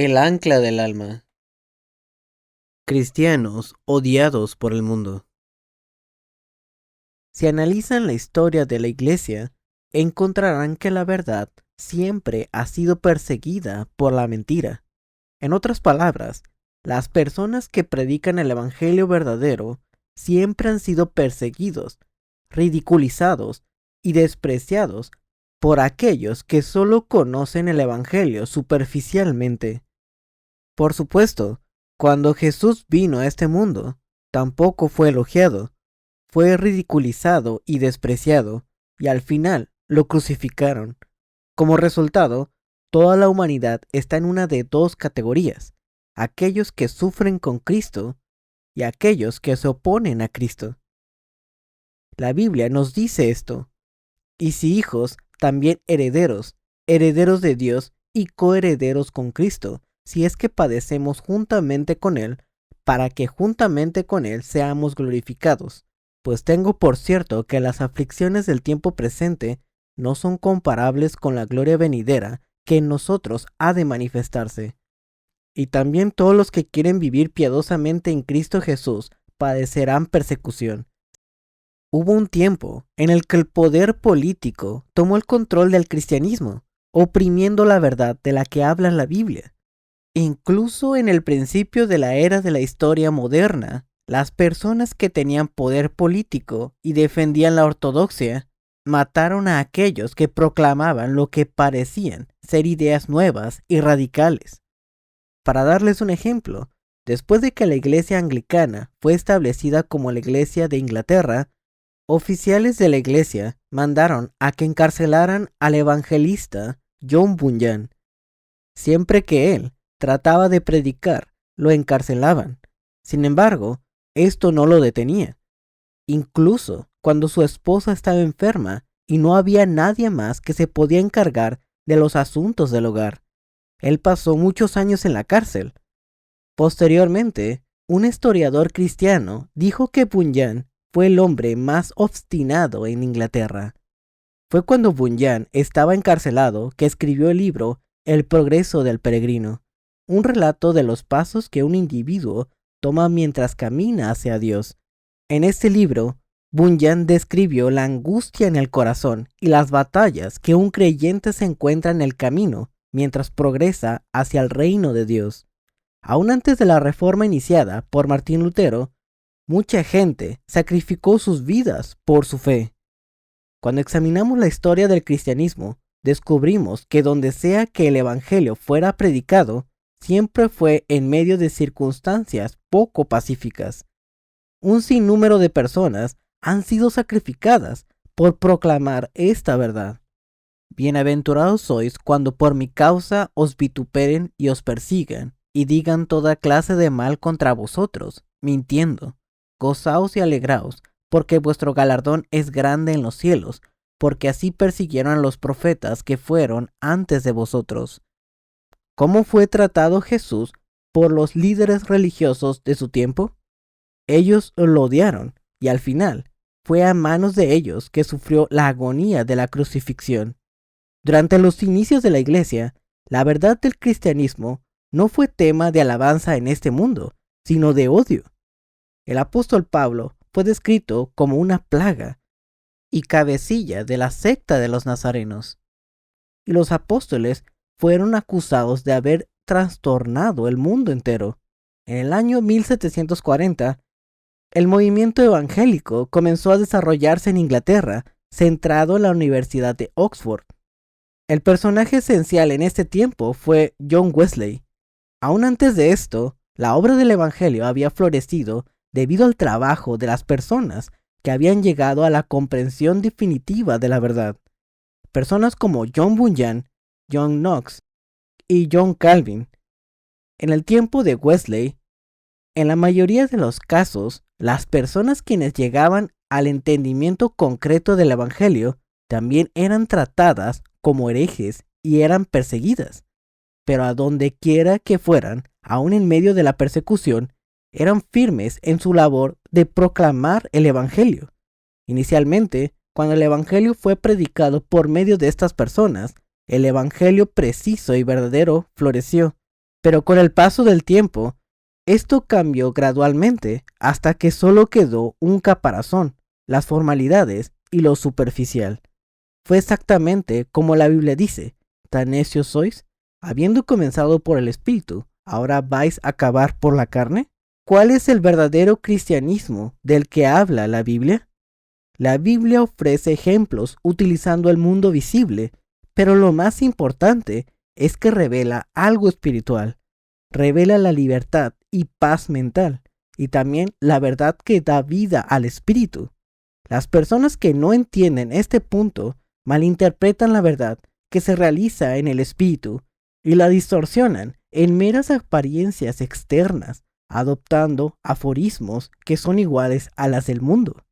El ancla del alma. Cristianos odiados por el mundo. Si analizan la historia de la Iglesia, encontrarán que la verdad siempre ha sido perseguida por la mentira. En otras palabras, las personas que predican el Evangelio verdadero siempre han sido perseguidos, ridiculizados y despreciados por aquellos que solo conocen el Evangelio superficialmente. Por supuesto, cuando Jesús vino a este mundo, tampoco fue elogiado, fue ridiculizado y despreciado, y al final lo crucificaron. Como resultado, toda la humanidad está en una de dos categorías: aquellos que sufren con Cristo y aquellos que se oponen a Cristo. La Biblia nos dice esto: y si hijos, también herederos, herederos de Dios y coherederos con Cristo, si es que padecemos juntamente con Él, para que juntamente con Él seamos glorificados. Pues tengo por cierto que las aflicciones del tiempo presente no son comparables con la gloria venidera que en nosotros ha de manifestarse. Y también todos los que quieren vivir piadosamente en Cristo Jesús padecerán persecución. Hubo un tiempo en el que el poder político tomó el control del cristianismo, oprimiendo la verdad de la que habla la Biblia. Incluso en el principio de la era de la historia moderna, las personas que tenían poder político y defendían la ortodoxia mataron a aquellos que proclamaban lo que parecían ser ideas nuevas y radicales. Para darles un ejemplo, después de que la Iglesia Anglicana fue establecida como la Iglesia de Inglaterra, oficiales de la Iglesia mandaron a que encarcelaran al evangelista John Bunyan. Siempre que él trataba de predicar, lo encarcelaban. Sin embargo, esto no lo detenía. Incluso cuando su esposa estaba enferma y no había nadie más que se podía encargar de los asuntos del hogar, él pasó muchos años en la cárcel. Posteriormente, un historiador cristiano dijo que Bunyan fue el hombre más obstinado en Inglaterra. Fue cuando Bunyan estaba encarcelado que escribió el libro El progreso del peregrino, un relato de los pasos que un individuo toma mientras camina hacia Dios. En este libro, Bunyan describió la angustia en el corazón y las batallas que un creyente se encuentra en el camino mientras progresa hacia el reino de Dios. Aún antes de la reforma iniciada por Martín Lutero, mucha gente sacrificó sus vidas por su fe. Cuando examinamos la historia del cristianismo, descubrimos que donde sea que el evangelio fuera predicado, siempre fue en medio de circunstancias poco pacíficas. Un sinnúmero de personas han sido sacrificadas por proclamar esta verdad. Bienaventurados sois cuando por mi causa os vituperen y os persigan, y digan toda clase de mal contra vosotros, mintiendo. Gozaos y alegraos, porque vuestro galardón es grande en los cielos, porque así persiguieron a los profetas que fueron antes de vosotros. ¿Cómo fue tratado Jesús por los líderes religiosos de su tiempo? Ellos lo odiaron, y al final fue a manos de ellos que sufrió la agonía de la crucifixión. Durante los inicios de la Iglesia, la verdad del cristianismo no fue tema de alabanza en este mundo, sino de odio. El apóstol Pablo fue descrito como una plaga y cabecilla de la secta de los nazarenos. Y los apóstoles fueron acusados de haber trastornado el mundo entero. En el año 1740, el movimiento evangélico comenzó a desarrollarse en Inglaterra, centrado en la Universidad de Oxford. El personaje esencial en este tiempo fue John Wesley. Aún antes de esto, la obra del evangelio había florecido debido al trabajo de las personas que habían llegado a la comprensión definitiva de la verdad. Personas como John Bunyan, John Knox y John Calvin. En el tiempo de Wesley, en la mayoría de los casos, las personas quienes llegaban al entendimiento concreto del evangelio también eran tratadas como herejes y eran perseguidas. Pero a donde quiera que fueran, aún en medio de la persecución, eran firmes en su labor de proclamar el evangelio. Inicialmente, cuando el evangelio fue predicado por medio de estas personas, el evangelio preciso y verdadero floreció. Pero con el paso del tiempo, esto cambió gradualmente hasta que solo quedó un caparazón, las formalidades y lo superficial. Fue exactamente como la Biblia dice: tan necios sois, habiendo comenzado por el Espíritu, ¿ahora vais a acabar por la carne? ¿Cuál es el verdadero cristianismo del que habla la Biblia? La Biblia ofrece ejemplos utilizando el mundo visible, pero lo más importante es que revela algo espiritual. Revela la libertad y paz mental, y también la verdad que da vida al espíritu. Las personas que no entienden este punto malinterpretan la verdad que se realiza en el espíritu y la distorsionan en meras apariencias externas, adoptando aforismos que son iguales a las del mundo.